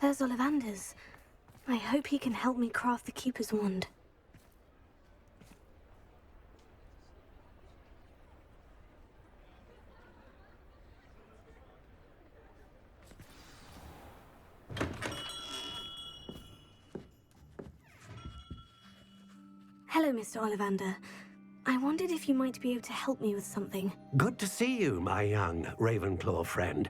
There's Ollivander's. I hope he can help me craft the Keeper's wand. Hello, Mr. Ollivander. I wondered if you might be able to help me with something. Good to see you, my young Ravenclaw friend.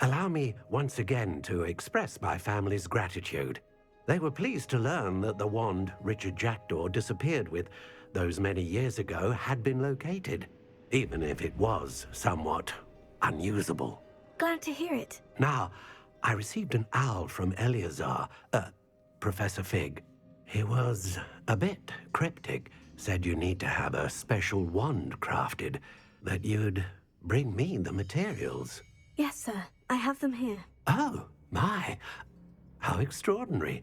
Allow me once again to express my family's gratitude. They were pleased to learn that the wand Richard Jackdaw disappeared with those many years ago had been located, even if it was somewhat unusable. Glad to hear it. Now, I received an owl from Eleazar, Professor Fig. He was a bit cryptic, said you need to have a special wand crafted, that you'd bring me the materials. Yes, sir. I have them here. Oh, my. How extraordinary.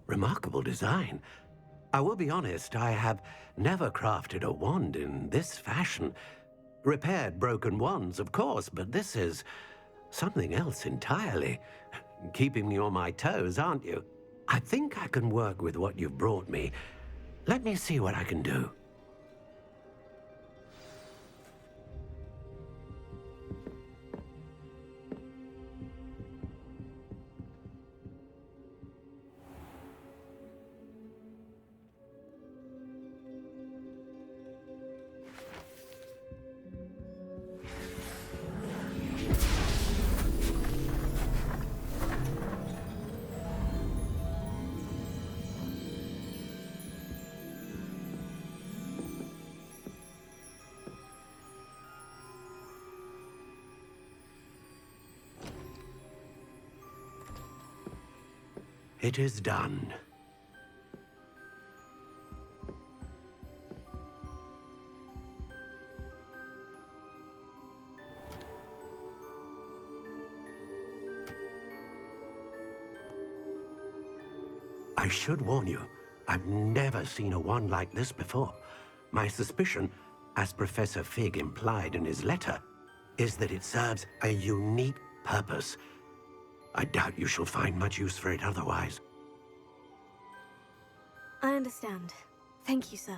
Remarkable design. I will be honest, I have never crafted a wand in this fashion. Repaired broken wands, of course, but this is something else entirely. Keeping me on my toes, aren't you? I think I can work with what you've brought me. Let me see what I can do. It is done. I should warn you, I've never seen a wand like this before. My suspicion, as Professor Fig implied in his letter, is that it serves a unique purpose. I doubt you shall find much use for it otherwise. I understand. Thank you, sir.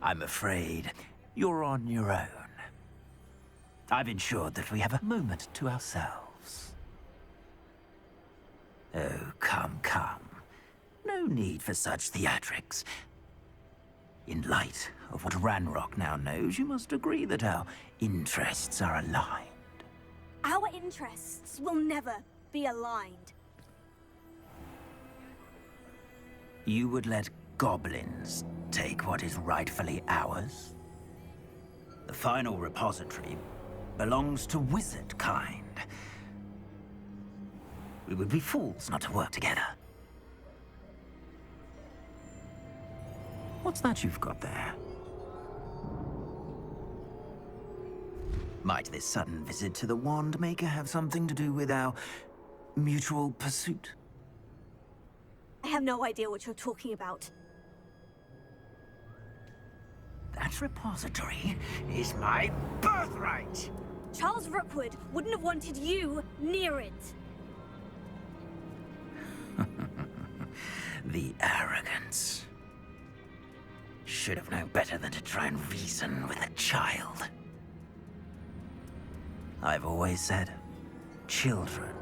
I'm afraid you're on your own. I've ensured that we have a moment to ourselves. Oh, come, come. No need for such theatrics. In light of what Ranrock now knows, you must agree that our interests are aligned. Our interests will never be aligned. You would let goblins take what is rightfully ours? The final repository belongs to wizard kind. We would be fools not to work together. What's that you've got there? Might this sudden visit to the Wand Maker have something to do with our mutual pursuit? I have no idea what you're talking about. That repository is my birthright! Charles Rookwood wouldn't have wanted you near it. The arrogance. Should have known better than to try and reason with a child. I've always said, children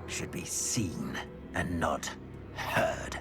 should be seen and not heard.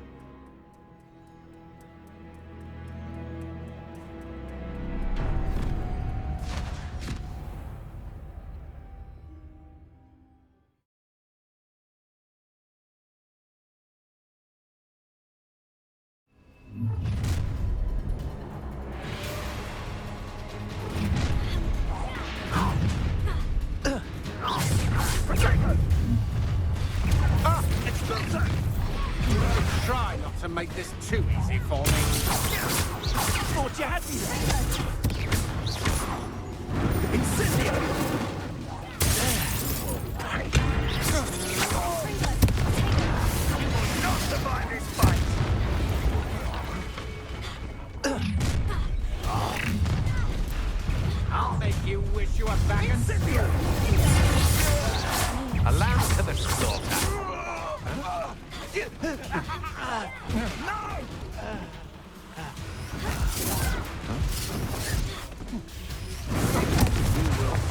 Try not to make this too easy for me. Thought you had me there. Incendio! Not survive this fight!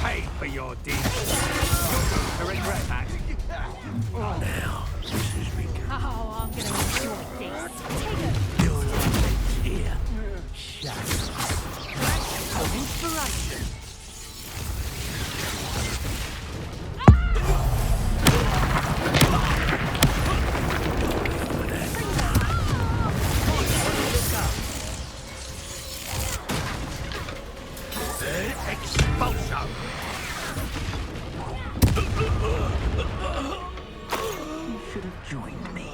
Pay for your deeds. You're going to regret that. Now, this is becoming Oh, I'm gonna enjoy this. Take it. your legs here. Shut for inspiration. Expulso! You should have joined me.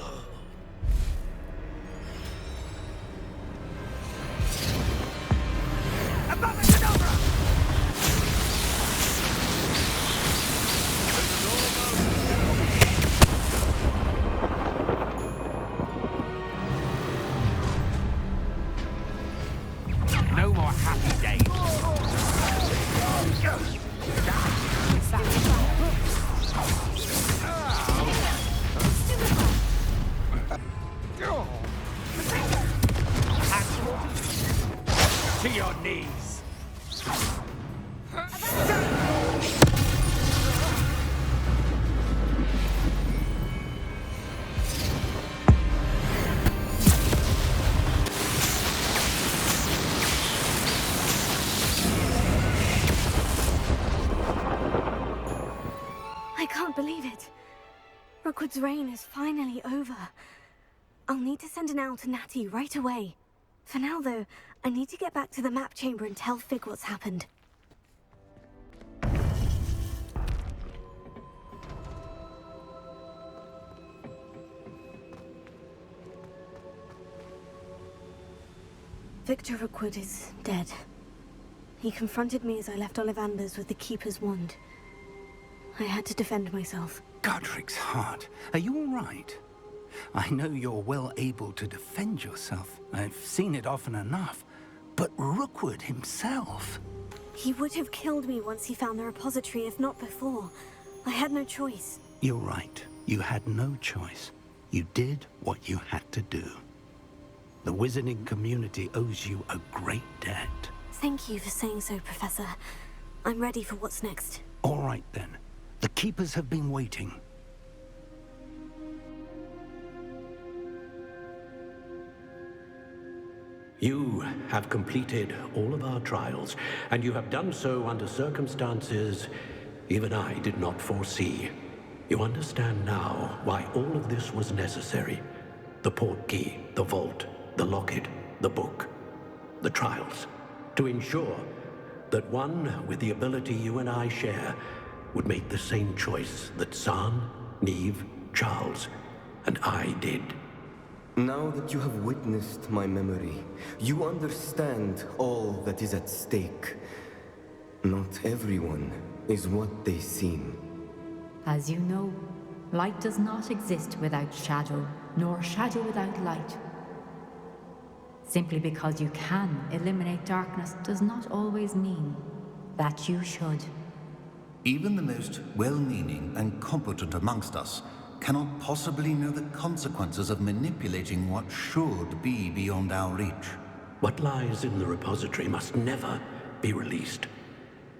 No more happy days. To your knees. I can't believe it. Rookwood's reign is finally over. I'll need to send an owl to Natty right away. For now, though, I need to get back to the map chamber and tell Fig what's happened. Victor Rookwood is dead. He confronted me as I left Ollivander's with the Keeper's wand. I had to defend myself. Godric's heart. Are you all right? I know you're well able to defend yourself. I've seen it often enough. But Rookwood himself... He would have killed me once he found the repository, if not before. I had no choice. You're right. You had no choice. You did what you had to do. The wizarding community owes you a great debt. Thank you for saying so, Professor. I'm ready for what's next. All right, then. The Keepers have been waiting. You have completed all of our trials, and you have done so under circumstances even I did not foresee. You understand now why all of this was necessary. The portkey, the vault, the locket, the book, the trials. To ensure that one with the ability you and I share would make the same choice that San, Neve, Charles, and I did. Now that you have witnessed my memory, you understand all that is at stake. Not everyone is what they seem. As you know, light does not exist without shadow, nor shadow without light. Simply because you can eliminate darkness does not always mean that you should. Even the most well-meaning and competent amongst us cannot possibly know the consequences of manipulating what should be beyond our reach. What lies in the repository must never be released.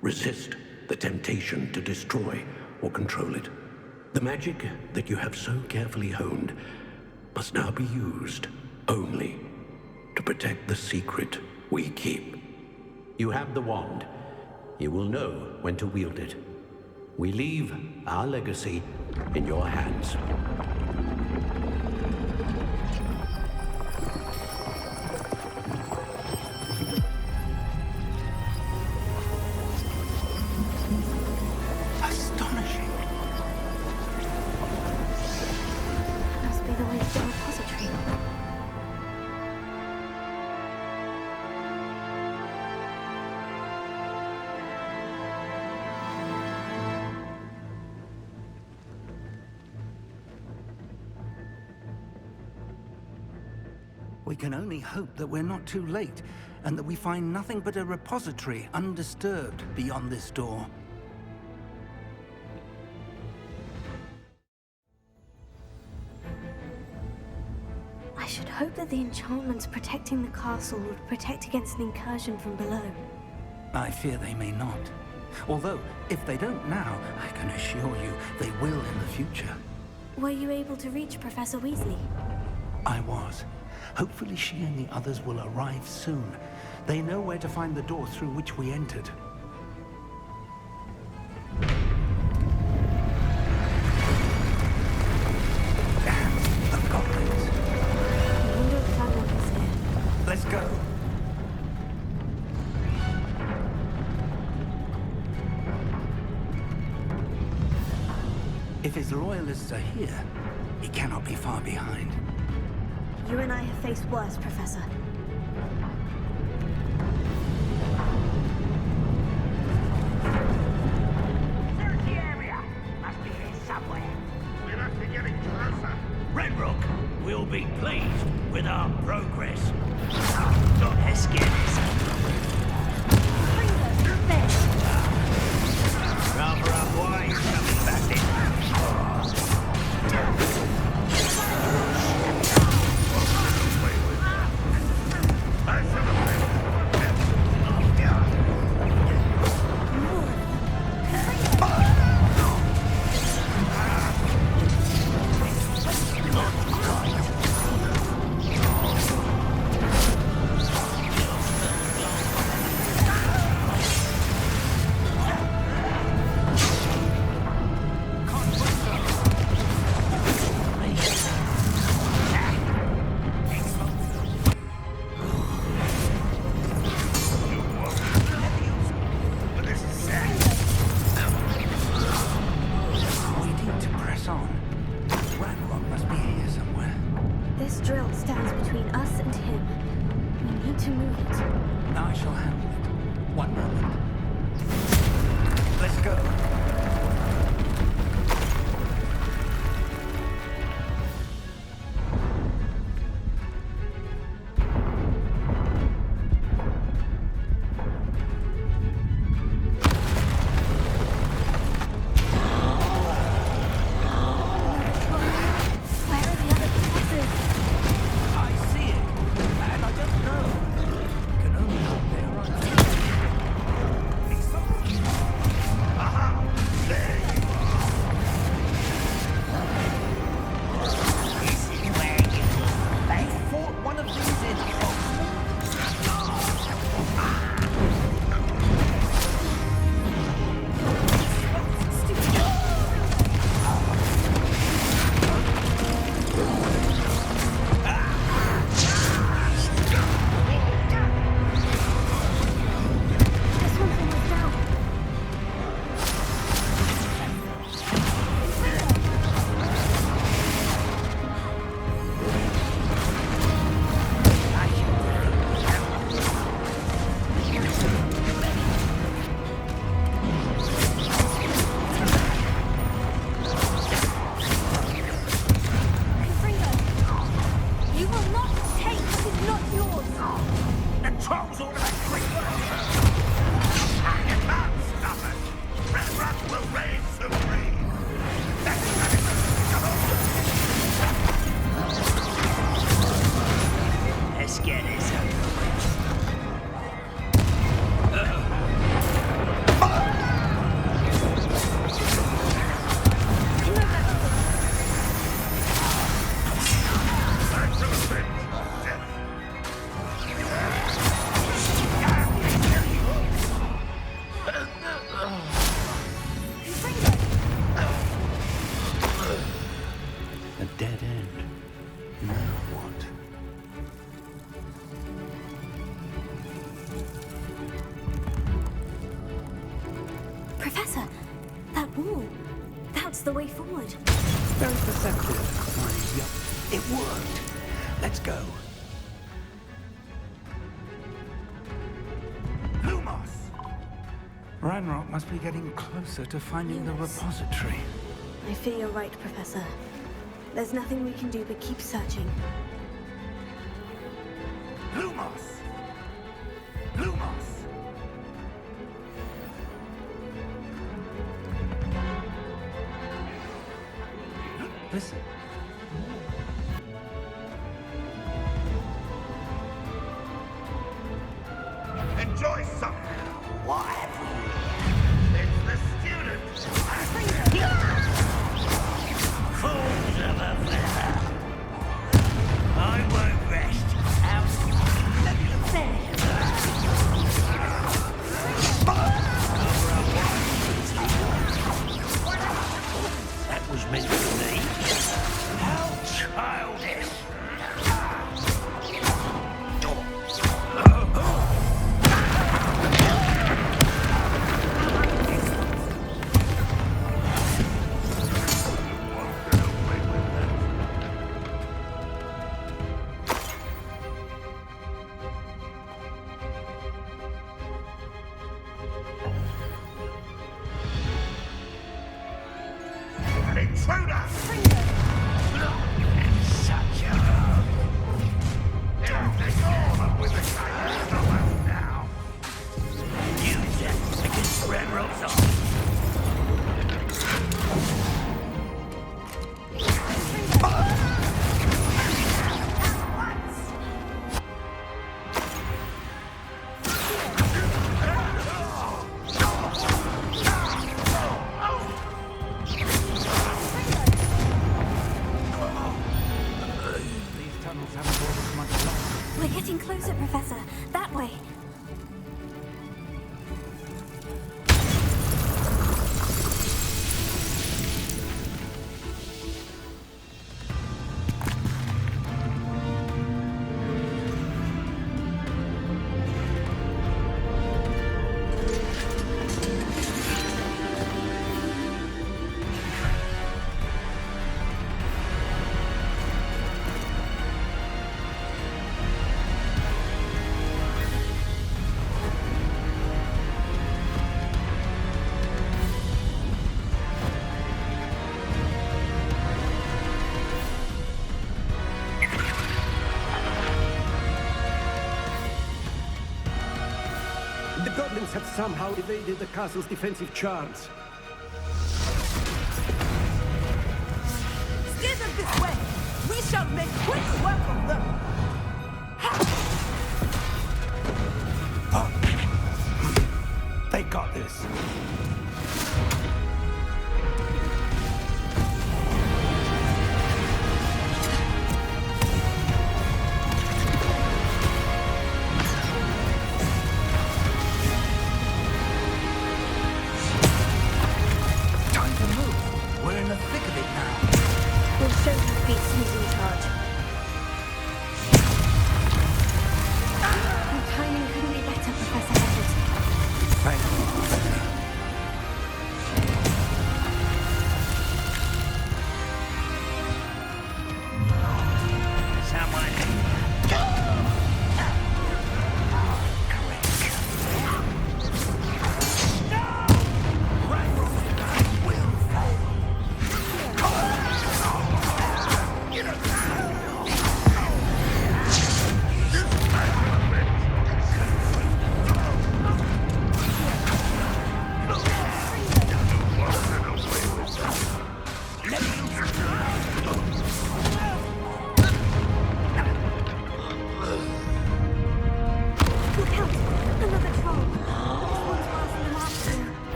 Resist the temptation to destroy or control it. The magic that you have so carefully honed must now be used only to protect the secret we keep. You have the wand. You will know when to wield it. We leave our legacy in your hands. Astonishing. Must be the way to the repository. We can only hope that we're not too late, and that we find nothing but a repository undisturbed beyond this door. I should hope that the enchantments protecting the castle would protect against an incursion from below. I fear they may not. Although, if they don't now, I can assure you they will in the future. Were you able to reach Professor Weasley? I was. Hopefully she and the others will arrive soon. They know where to find the door through which we entered. The goblins. I wonder if Ranrock is here. Let's go. If his loyalists are here, he cannot be far behind. You and I have faced worse, Professor. Search the area! Must be here somewhere. We must be getting closer. Ranrock will be pleased with our progress. Don't escape us. Rather unwise coming back in. This drill stands between us and him. We need to move it. I shall handle it. One moment. Let's go. Where are the other professors? I see it, and I don't know. Can only hope they are on. Aha! There you This is where you fought one of these in Hogwarts. This one's almost down. Confringo, you will not take what is not yours. The trolls ought to be quick. You can't stop us. Ranrock will reign supreme. That's Let's get this over with. A dead end. Now what? Professor, that wall. That's the way forward. Very perceptive. Yep, it worked. Let's go. Lumos! Ranrock must be getting closer to finding the Yes. repository. I fear you're right, Professor. There's nothing we can do but keep searching. Lumos! Lumos! Listen. We're getting closer, Professor. That way. The goblins have somehow evaded the castle's defensive charms. Steer them this way! We shall make quick work of them! They got this. We'll show you beats who's in charge. Your timing couldn't be better, Professor Edward. Thank you.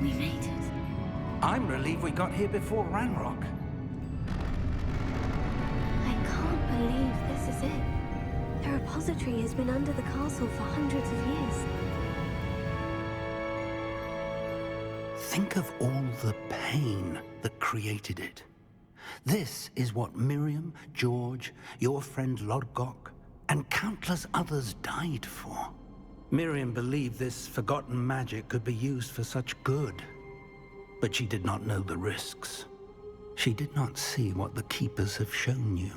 We made it. I'm relieved we got here before Ranrock. I can't believe this is it. The repository has been under the castle for hundreds of years. Think of all the pain that created it. This is what Miriam, George, your friend Lodgok, and countless others died for. Miriam believed this forgotten magic could be used for such good. But she did not know the risks. She did not see what the Keepers have shown you.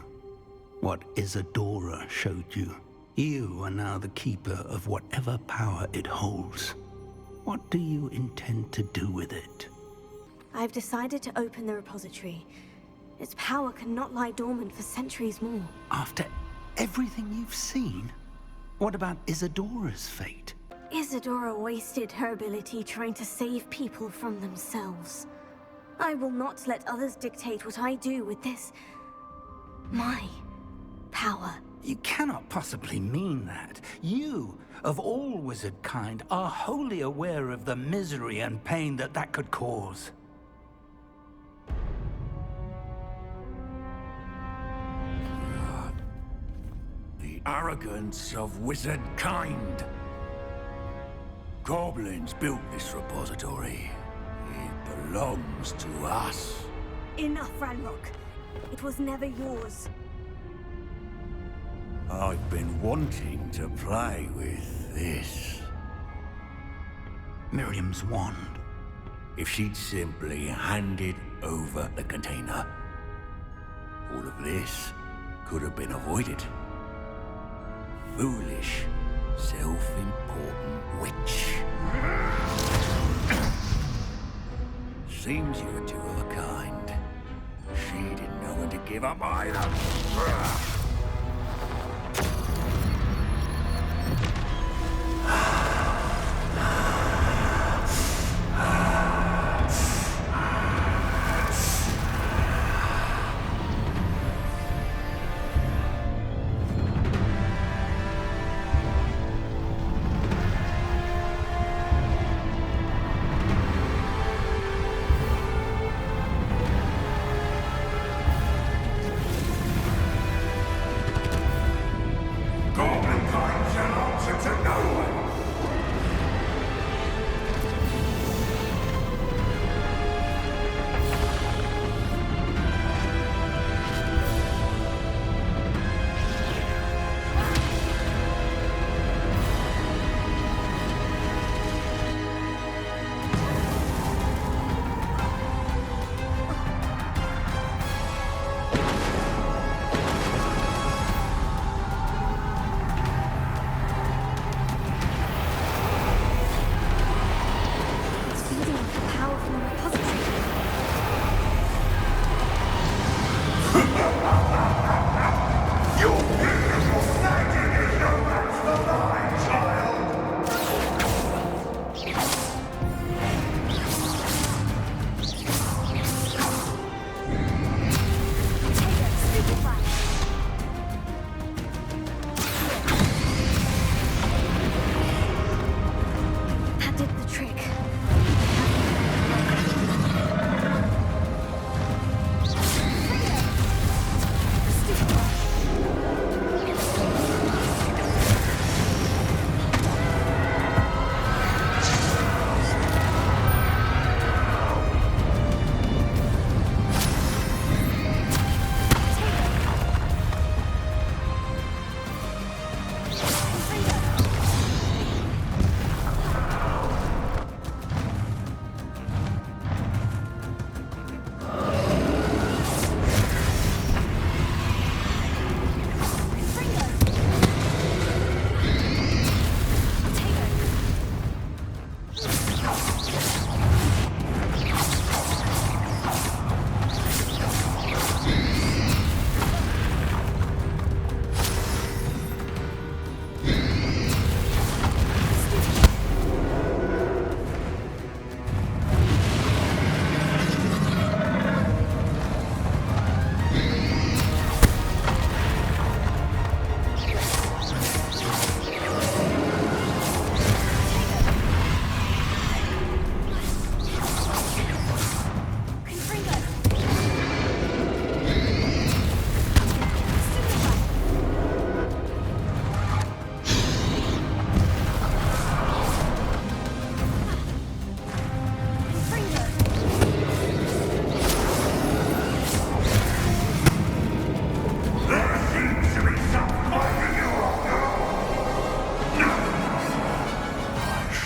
What Isadora showed you. You are now the Keeper of whatever power it holds. What do you intend to do with it? I've decided to open the repository. Its power cannot lie dormant for centuries more. After everything you've seen? What about Isadora's fate? Isadora wasted her ability trying to save people from themselves. I will not let others dictate what I do with this... my power. You cannot possibly mean that. You, of all wizard kind, are wholly aware of the misery and pain that could cause. The arrogance of wizard kind. Goblins built this repository. It belongs to us. Enough, Ranrock. It was never yours. I've been wanting to play with this. Miriam's wand. If she'd simply handed over the container, all of this could have been avoided. Foolish, self-important witch. Seems you were two of a kind. She didn't know when to give up either.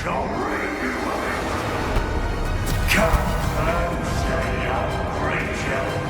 shall rid you of it. Come and stay out, creature.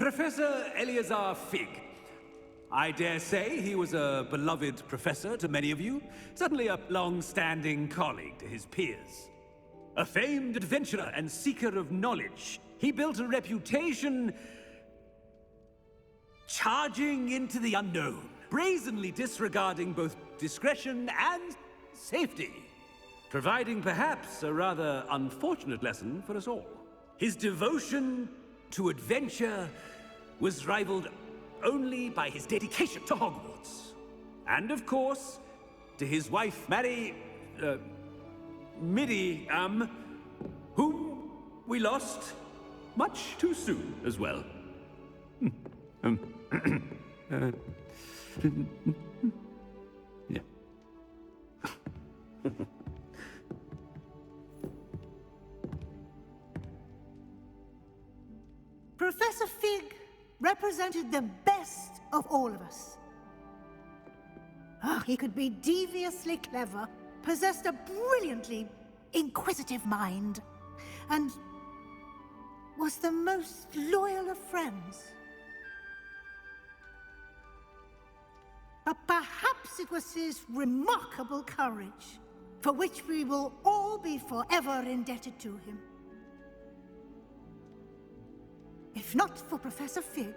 Professor Eleazar Fig. I dare say he was a beloved professor to many of you, certainly a long-standing colleague to his peers. A famed adventurer and seeker of knowledge, he built a reputation charging into the unknown, brazenly disregarding both discretion and safety, providing perhaps a rather unfortunate lesson for us all. His devotion to adventure was rivaled only by his dedication to Hogwarts. And of course, to his wife, Midi, whom we lost much too soon as well. Yeah. Professor Fig represented the best of all of us. He could be deviously clever, possessed a brilliantly inquisitive mind, and was the most loyal of friends. But perhaps it was his remarkable courage, for which we will all be forever indebted to him. If not for Professor Fig,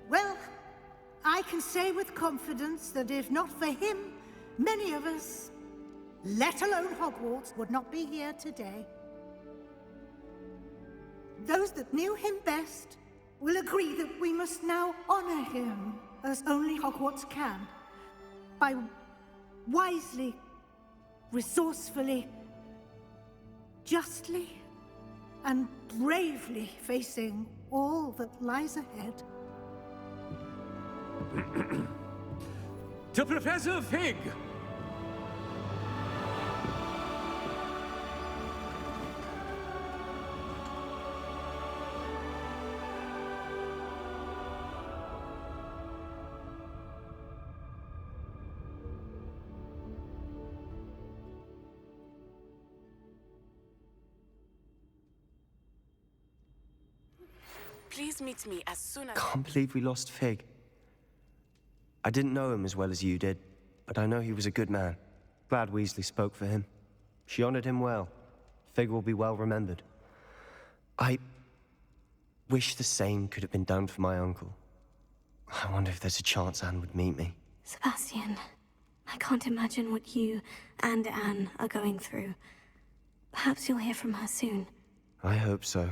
well, I can say with confidence that if not for him, many of us, let alone Hogwarts, would not be here today. Those that knew him best will agree that we must now honor him as only Hogwarts can, by wisely, resourcefully, justly, and bravely facing all that lies ahead. To Professor Fig! Please meet me as soon as... Can't believe we lost Fig. I didn't know him as well as you did, but I know he was a good man. Glad Weasley spoke for him. She honored him well. Fig will be well remembered. I wish the same could have been done for my uncle. I wonder if there's a chance Anne would meet me. Sebastian, I can't imagine what you and Anne are going through. Perhaps you'll hear from her soon. I hope so.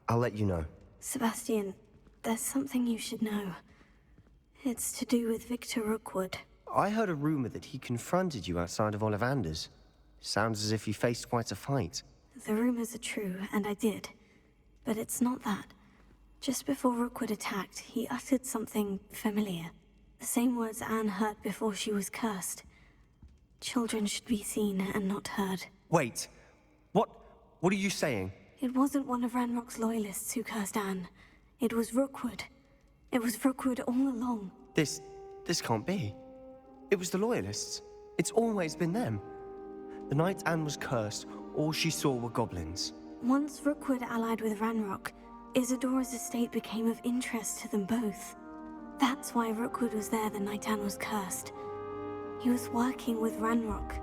I'll let you know. Sebastian, there's something you should know. It's to do with Victor Rookwood. I heard a rumor that he confronted you outside of Ollivander's. Sounds as if you faced quite a fight. The rumors are true, and I did. But it's not that. Just before Rookwood attacked, he uttered something familiar. The same words Anne heard before she was cursed. Children should be seen and not heard. Wait. What are you saying? It wasn't one of Ranrock's loyalists who cursed Anne. It was Rookwood. It was Rookwood all along. This can't be. It was the loyalists. It's always been them. The night Anne was cursed, all she saw were goblins. Once Rookwood allied with Ranrock, Isadora's estate became of interest to them both. That's why Rookwood was there the night Anne was cursed. He was working with Ranrock.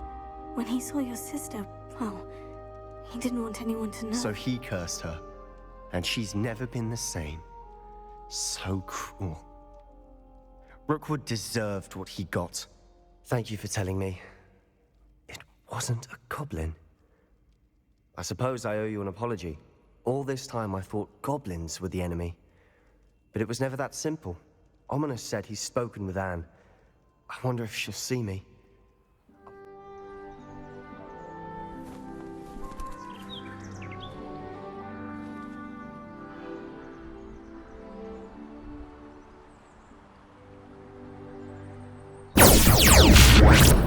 When he saw your sister, well, he didn't want anyone to know. So he cursed her, and she's never been the same. So cruel. Rookwood deserved what he got. Thank you for telling me. It wasn't a goblin. I suppose I owe you an apology. All this time I thought goblins were the enemy. But it was never that simple. Ominous said he's spoken with Anne. I wonder if she'll see me. What?